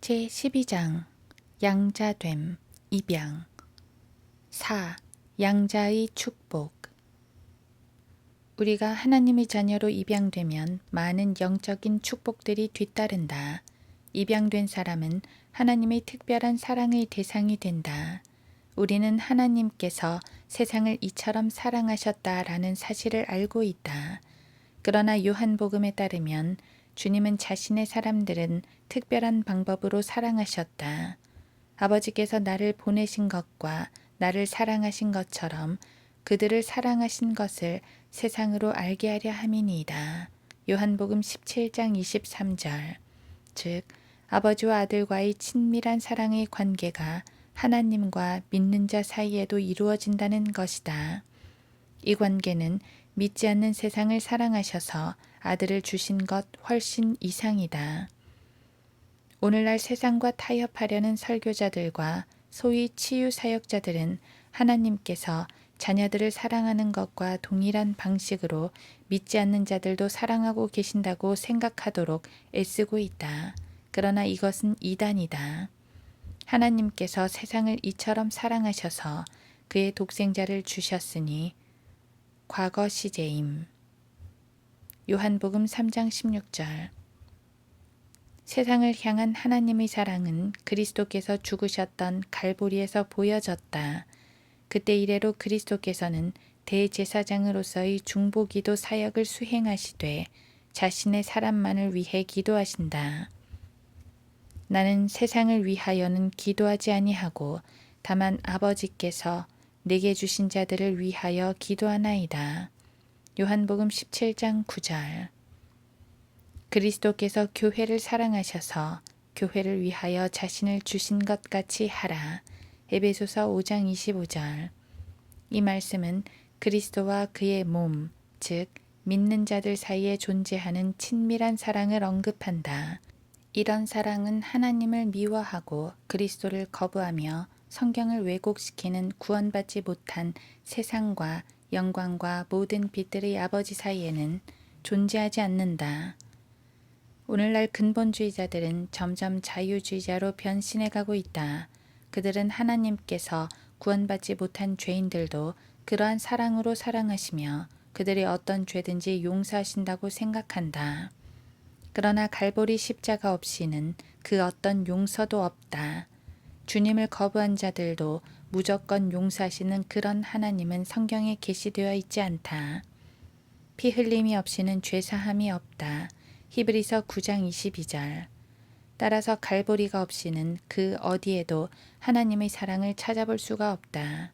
제12장 양자됨 입양 4. 양자의 축복. 우리가 하나님의 자녀로 입양되면 많은 영적인 축복들이 뒤따른다. 입양된 사람은 하나님의 특별한 사랑의 대상이 된다. 우리는 하나님께서 세상을 이처럼 사랑하셨다라는 사실을 알고 있다. 그러나 요한복음에 따르면 주님은 자신의 사람들은 특별한 방법으로 사랑하셨다. 아버지께서 나를 보내신 것과 나를 사랑하신 것처럼 그들을 사랑하신 것을 세상으로 알게 하려 함이니이다. 요한복음 17장 23절. 즉 아버지와 아들과의 친밀한 사랑의 관계가 하나님과 믿는 자 사이에도 이루어진다는 것이다. 이 관계는 믿지 않는 세상을 사랑하셔서 아들을 주신 것 훨씬 이상이다. 오늘날 세상과 타협하려는 설교자들과 소위 치유 사역자들은 하나님께서 자녀들을 사랑하는 것과 동일한 방식으로 믿지 않는 자들도 사랑하고 계신다고 생각하도록 애쓰고 있다. 그러나 이것은 이단이다. 하나님께서 세상을 이처럼 사랑하셔서 그의 독생자를 주셨으니 과거 시제임. 요한복음 3장 16절. 세상을 향한 하나님의 사랑은 그리스도께서 죽으셨던 갈보리에서 보여졌다. 그때 이래로 그리스도께서는 대제사장으로서의 중보기도 사역을 수행하시되 자신의 사람만을 위해 기도하신다. 나는 세상을 위하여는 기도하지 아니하고 다만 아버지께서 내게 주신 자들을 위하여 기도하나이다. 요한복음 17장 9절. 그리스도께서 교회를 사랑하셔서 교회를 위하여 자신을 주신 것 같이 하라. 에베소서 5장 25절. 이 말씀은 그리스도와 그의 몸, 즉 믿는 자들 사이에 존재하는 친밀한 사랑을 언급한다. 이런 사랑은 하나님을 미워하고 그리스도를 거부하며 성경을 왜곡시키는 구원받지 못한 세상과 영광과 모든 빛들의 아버지 사이에는 존재하지 않는다. 오늘날 근본주의자들은 점점 자유주의자로 변신해가고 있다. 그들은 하나님께서 구원받지 못한 죄인들도 그러한 사랑으로 사랑하시며 그들의 어떤 죄든지 용서하신다고 생각한다. 그러나 갈보리 십자가 없이는 그 어떤 용서도 없다. 주님을 거부한 자들도 무조건 용서하시는 그런 하나님은 성경에 계시되어 있지 않다. 피 흘림이 없이는 죄사함이 없다. 히브리서 9장 22절. 따라서 갈보리가 없이는 그 어디에도 하나님의 사랑을 찾아볼 수가 없다.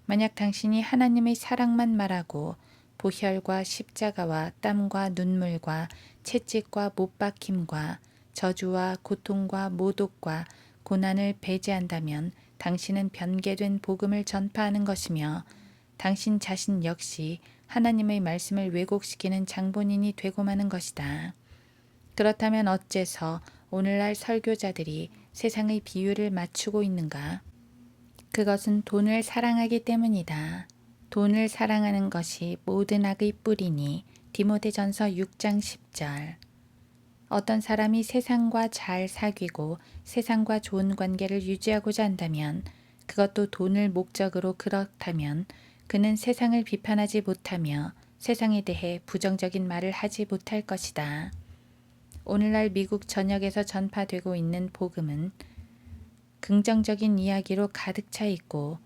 만약 당신이 하나님의 사랑만 말하고 보혈과 십자가와 땀과 눈물과 채찍과 못박힘과 저주와 고통과 모독과 고난을 배제한다면 당신은 변개된 복음을 전파하는 것이며 당신 자신 역시 하나님의 말씀을 왜곡시키는 장본인이 되고 마는 것이다. 그렇다면 어째서 오늘날 설교자들이 세상의 비율을 맞추고 있는가? 그것은 돈을 사랑하기 때문이다. 돈을 사랑하는 것이 모든 악의 뿌리니 디모데전서 6장 10절. 어떤 사람이 세상과 잘 사귀고 세상과 좋은 관계를 유지하고자 한다면 그것도 돈을 목적으로 그렇다면 그는 세상을 비판하지 못하며 세상에 대해 부정적인 말을 하지 못할 것이다. 오늘날 미국 전역에서 전파되고 있는 복음은 긍정적인 이야기로 가득 차 있고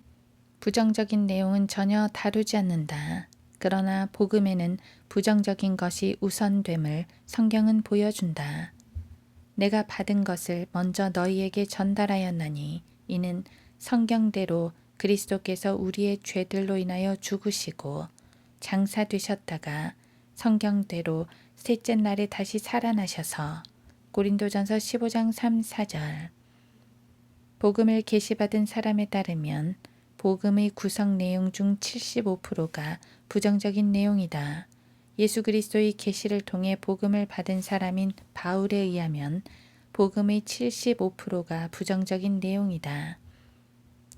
부정적인 내용은 전혀 다루지 않는다. 그러나 복음에는 부정적인 것이 우선됨을 성경은 보여준다. 내가 받은 것을 먼저 너희에게 전달하였나니 이는 성경대로 그리스도께서 우리의 죄들로 인하여 죽으시고 장사되셨다가 성경대로 셋째 날에 다시 살아나셔서 고린도전서 15장 3, 4절. 복음을 계시받은 사람에 따르면 복음의 구성 내용 중 75%가 부정적인 내용이다. 예수 그리스도의 계시를 통해 복음을 받은 사람인 바울에 의하면 복음의 75%가 부정적인 내용이다.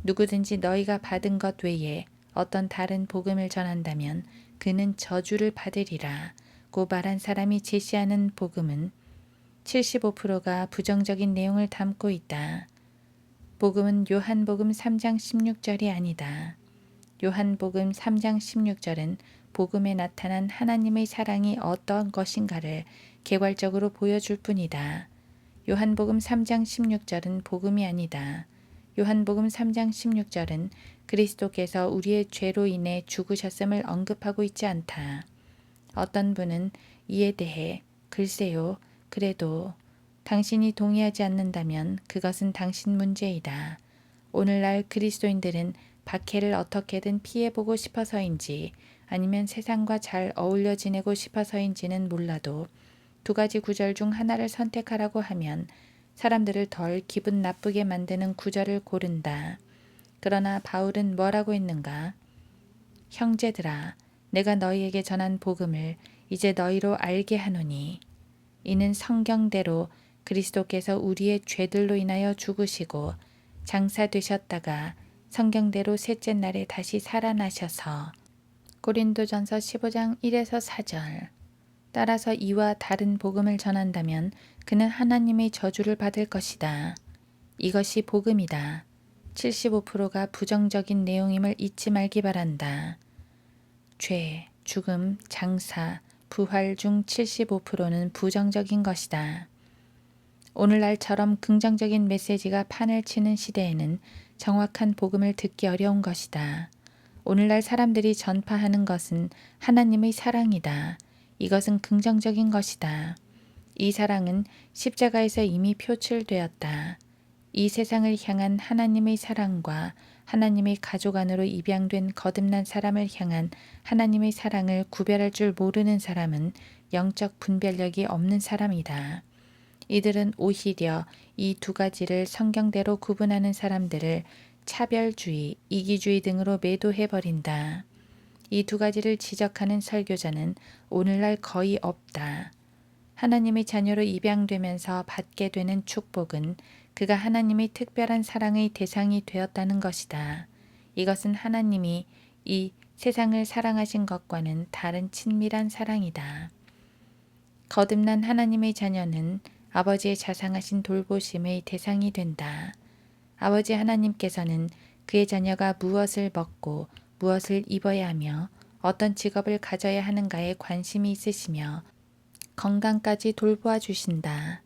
누구든지 너희가 받은 것 외에 어떤 다른 복음을 전한다면 그는 저주를 받으리라. 고 말한 사람이 제시하는 복음은 75%가 부정적인 내용을 담고 있다. 복음은 요한복음 3장 16절이 아니다. 요한복음 3장 16절은 복음에 나타난 하나님의 사랑이 어떤 것인가를 개괄적으로 보여줄 뿐이다. 요한복음 3장 16절은 복음이 아니다. 요한복음 3장 16절은 그리스도께서 우리의 죄로 인해 죽으셨음을 언급하고 있지 않다. 어떤 분은 이에 대해 글쎄요, 그래도 당신이 동의하지 않는다면 그것은 당신 문제이다. 오늘날 그리스도인들은 박해를 어떻게든 피해보고 싶어서인지 아니면 세상과 잘 어울려 지내고 싶어서인지는 몰라도 두 가지 구절 중 하나를 선택하라고 하면 사람들을 덜 기분 나쁘게 만드는 구절을 고른다. 그러나 바울은 뭐라고 했는가? 형제들아, 내가 너희에게 전한 복음을 이제 너희로 알게 하노니 이는 성경대로 그리스도께서 우리의 죄들로 인하여 죽으시고 장사되셨다가 성경대로 셋째 날에 다시 살아나셔서 고린도전서 15장 1에서 4절. 따라서 이와 다른 복음을 전한다면 그는 하나님의 저주를 받을 것이다. 이것이 복음이다. 75%가 부정적인 내용임을 잊지 말기 바란다. 죄, 죽음, 장사, 부활 중 75%는 부정적인 것이다. 오늘날처럼 긍정적인 메시지가 판을 치는 시대에는 정확한 복음을 듣기 어려운 것이다. 오늘날 사람들이 전파하는 것은 하나님의 사랑이다. 이것은 긍정적인 것이다. 이 사랑은 십자가에서 이미 표출되었다. 이 세상을 향한 하나님의 사랑과 하나님의 가족 안으로 입양된 거듭난 사람을 향한 하나님의 사랑을 구별할 줄 모르는 사람은 영적 분별력이 없는 사람이다. 이들은 오히려 이 두 가지를 성경대로 구분하는 사람들을 차별주의, 이기주의 등으로 매도해버린다. 이 두 가지를 지적하는 설교자는 오늘날 거의 없다. 하나님의 자녀로 입양되면서 받게 되는 축복은 그가 하나님의 특별한 사랑의 대상이 되었다는 것이다. 이것은 하나님이 이 세상을 사랑하신 것과는 다른 친밀한 사랑이다. 거듭난 하나님의 자녀는 아버지의 자상하신 돌보심의 대상이 된다. 아버지 하나님께서는 그의 자녀가 무엇을 먹고 무엇을 입어야 하며 어떤 직업을 가져야 하는가에 관심이 있으시며 건강까지 돌보아 주신다.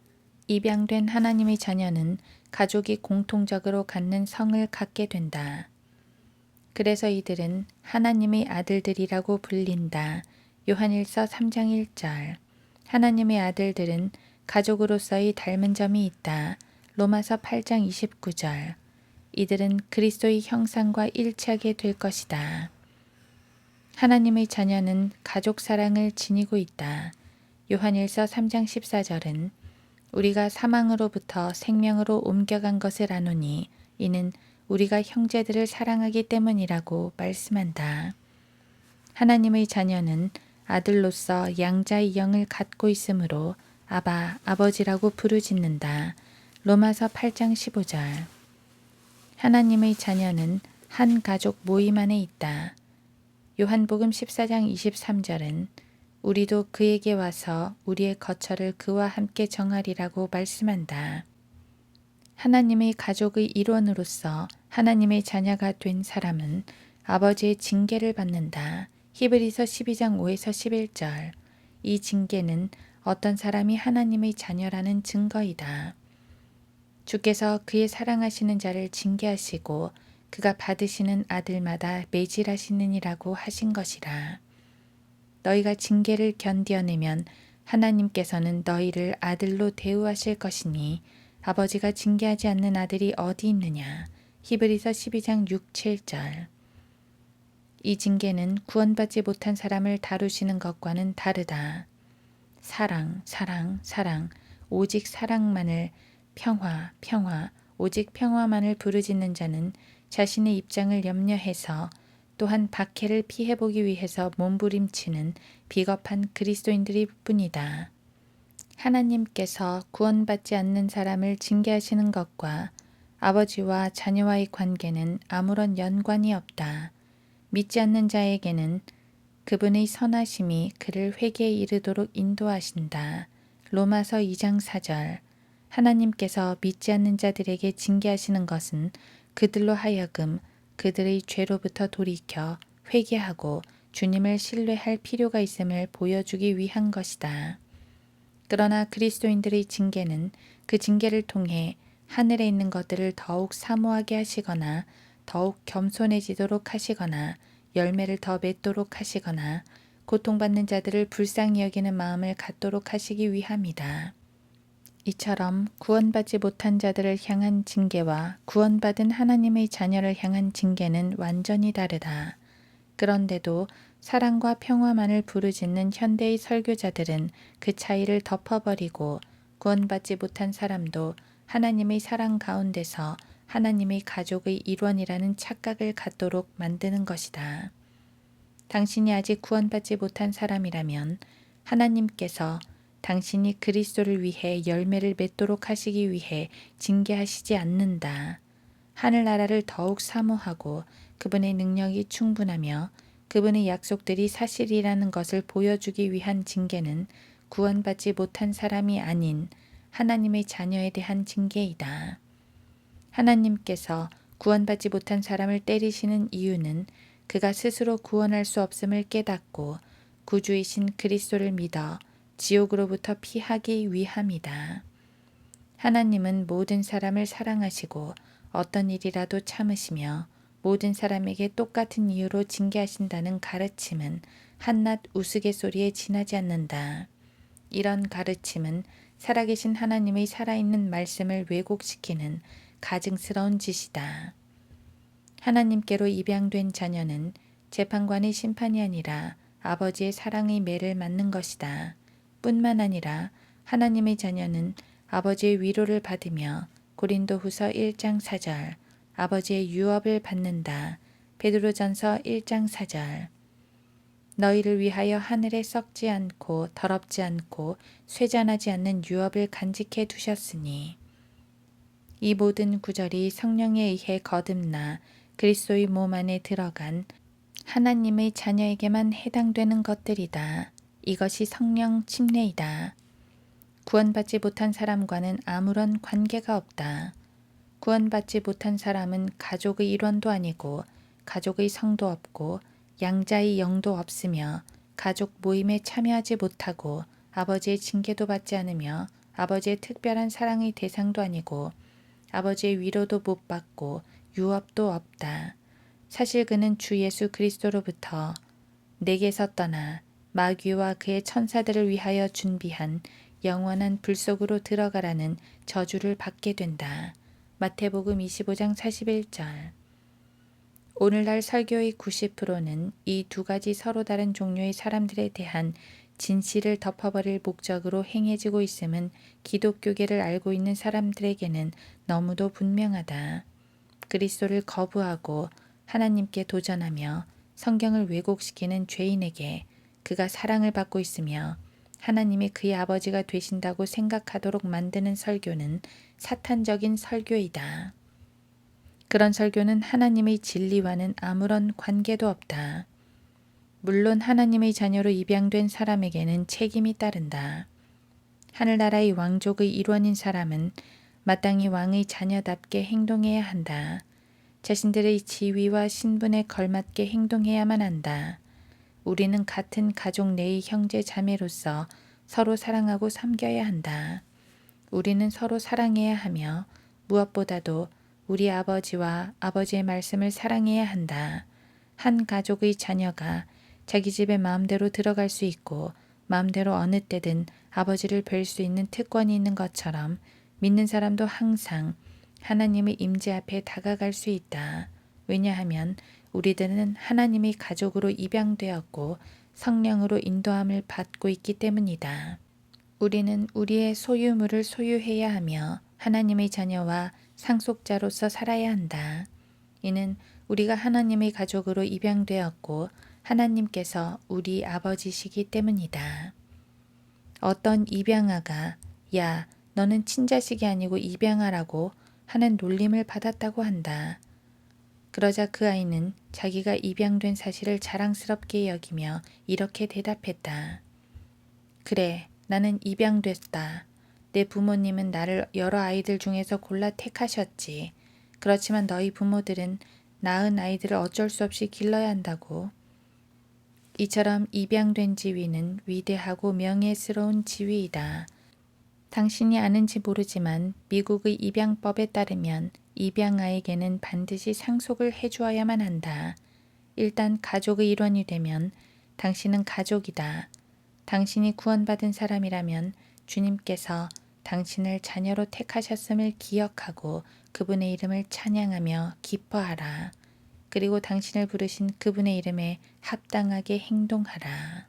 입양된 하나님의 자녀는 가족이 공통적으로 갖는 성을 갖게 된다. 그래서 이들은 하나님의 아들들이라고 불린다. 요한일서 3장 1절. 하나님의 아들들은 가족으로서의 닮은 점이 있다. 로마서 8장 29절. 이들은 그리스도의 형상과 일치하게 될 것이다. 하나님의 자녀는 가족 사랑을 지니고 있다. 요한일서 3장 14절은 우리가 사망으로부터 생명으로 옮겨간 것을 아노니 이는 우리가 형제들을 사랑하기 때문이라고 말씀한다. 하나님의 자녀는 아들로서 양자의 영을 갖고 있으므로 아바, 아버지라고 부르짖는다. 로마서 8장 15절. 하나님의 자녀는 한 가족 모임 안에 있다. 요한복음 14장 23절은 우리도 그에게 와서 우리의 거처를 그와 함께 정하리라고 말씀한다. 하나님의 가족의 일원으로서 하나님의 자녀가 된 사람은 아버지의 징계를 받는다. 히브리서 12장 5에서 11절. 이 징계는 어떤 사람이 하나님의 자녀라는 증거이다. 주께서 그의 사랑하시는 자를 징계하시고 그가 받으시는 아들마다 매질하시느니라고 하신 것이라. 너희가 징계를 견디어내면 하나님께서는 너희를 아들로 대우하실 것이니 아버지가 징계하지 않는 아들이 어디 있느냐. 히브리서 12장 6, 7절. 이 징계는 구원받지 못한 사람을 다루시는 것과는 다르다. 사랑, 사랑, 사랑, 오직 사랑만을 평화, 평화, 오직 평화만을 부르짖는 자는 자신의 입장을 염려해서 또한 박해를 피해보기 위해서 몸부림치는 비겁한 그리스도인들일 뿐이다. 하나님께서 구원받지 않는 사람을 징계하시는 것과 아버지와 자녀와의 관계는 아무런 연관이 없다. 믿지 않는 자에게는 그분의 선하심이 그를 회개에 이르도록 인도하신다. 로마서 2장 4절. 하나님께서 믿지 않는 자들에게 징계하시는 것은 그들로 하여금 그들의 죄로부터 돌이켜 회개하고 주님을 신뢰할 필요가 있음을 보여주기 위한 것이다. 그러나 그리스도인들의 징계는 그 징계를 통해 하늘에 있는 것들을 더욱 사모하게 하시거나 더욱 겸손해지도록 하시거나 열매를 더 맺도록 하시거나 고통받는 자들을 불쌍히 여기는 마음을 갖도록 하시기 위함이다. 이처럼 구원받지 못한 자들을 향한 징계와 구원받은 하나님의 자녀를 향한 징계는 완전히 다르다. 그런데도 사랑과 평화만을 부르짖는 현대의 설교자들은 그 차이를 덮어버리고 구원받지 못한 사람도 하나님의 사랑 가운데서 하나님의 가족의 일원이라는 착각을 갖도록 만드는 것이다. 당신이 아직 구원받지 못한 사람이라면 하나님께서 당신이 그리스도를 위해 열매를 맺도록 하시기 위해 징계하시지 않는다. 하늘나라를 더욱 사모하고 그분의 능력이 충분하며 그분의 약속들이 사실이라는 것을 보여주기 위한 징계는 구원받지 못한 사람이 아닌 하나님의 자녀에 대한 징계이다. 하나님께서 구원받지 못한 사람을 때리시는 이유는 그가 스스로 구원할 수 없음을 깨닫고 구주이신 그리스도를 믿어 지옥으로부터 피하기 위함이다. 하나님은 모든 사람을 사랑하시고 어떤 일이라도 참으시며 모든 사람에게 똑같은 이유로 징계하신다는 가르침은 한낱 우스갯소리에 지나지 않는다. 이런 가르침은 살아계신 하나님의 살아있는 말씀을 왜곡시키는 가증스러운 짓이다. 하나님께로 입양된 자녀는 재판관의 심판이 아니라 아버지의 사랑의 매를 맞는 것이다. 뿐만 아니라 하나님의 자녀는 아버지의 위로를 받으며 고린도후서 1장 4절 아버지의 유업을 받는다. 베드로전서 1장 4절 너희를 위하여 하늘에 썩지 않고 더럽지 않고 쇠잔하지 않는 유업을 간직해 두셨으니 이 모든 구절이 성령에 의해 거듭나 그리스도의 몸 안에 들어간 하나님의 자녀에게만 해당되는 것들이다. 이것이 성령 침례이다. 구원받지 못한 사람과는 아무런 관계가 없다. 구원받지 못한 사람은 가족의 일원도 아니고 가족의 성도 없고 양자의 영도 없으며 가족 모임에 참여하지 못하고 아버지의 징계도 받지 않으며 아버지의 특별한 사랑의 대상도 아니고 아버지의 위로도 못 받고 유업도 없다. 사실 그는 주 예수 그리스도로부터 내게서 떠나 마귀와 그의 천사들을 위하여 준비한 영원한 불 속으로 들어가라는 저주를 받게 된다. 마태복음 25장 41절. 오늘날 설교의 90%는 이 두 가지 서로 다른 종류의 사람들에 대한 진실을 덮어버릴 목적으로 행해지고 있음은 기독교계를 알고 있는 사람들에게는 너무도 분명하다. 그리스도를 거부하고 하나님께 도전하며 성경을 왜곡시키는 죄인에게 그가 사랑을 받고 있으며 하나님이 그의 아버지가 되신다고 생각하도록 만드는 설교는 사탄적인 설교이다. 그런 설교는 하나님의 진리와는 아무런 관계도 없다. 물론 하나님의 자녀로 입양된 사람에게는 책임이 따른다. 하늘나라의 왕족의 일원인 사람은 마땅히 왕의 자녀답게 행동해야 한다. 자신들의 지위와 신분에 걸맞게 행동해야만 한다. 우리는 같은 가족 내의 형제 자매로서 서로 사랑하고 섬겨야 한다. 우리는 서로 사랑해야 하며 무엇보다도 우리 아버지와 아버지의 말씀을 사랑해야 한다. 한 가족의 자녀가 자기 집에 마음대로 들어갈 수 있고 마음대로 어느 때든 아버지를 뵐 수 있는 특권이 있는 것처럼 믿는 사람도 항상 하나님의 임재 앞에 다가갈 수 있다. 왜냐하면 우리들은 하나님의 가족으로 입양되었고 성령으로 인도함을 받고 있기 때문이다. 우리는 우리의 소유물을 소유해야 하며 하나님의 자녀와 상속자로서 살아야 한다. 이는 우리가 하나님의 가족으로 입양되었고 하나님께서 우리 아버지시기 때문이다. 어떤 입양아가 야, 너는 친자식이 아니고 입양아라고 하는 놀림을 받았다고 한다. 그러자 그 아이는 자기가 입양된 사실을 자랑스럽게 여기며 이렇게 대답했다. 그래, 나는 입양됐다. 내 부모님은 나를 여러 아이들 중에서 골라 택하셨지. 그렇지만 너희 부모들은 낳은 아이들을 어쩔 수 없이 길러야 한다고. 이처럼 입양된 지위는 위대하고 명예스러운 지위이다. 당신이 아는지 모르지만 미국의 입양법에 따르면 입양아에게는 반드시 상속을 해주어야만 한다. 일단 가족의 일원이 되면 당신은 가족이다. 당신이 구원받은 사람이라면 주님께서 당신을 자녀로 택하셨음을 기억하고 그분의 이름을 찬양하며 기뻐하라. 그리고 당신을 부르신 그분의 이름에 합당하게 행동하라.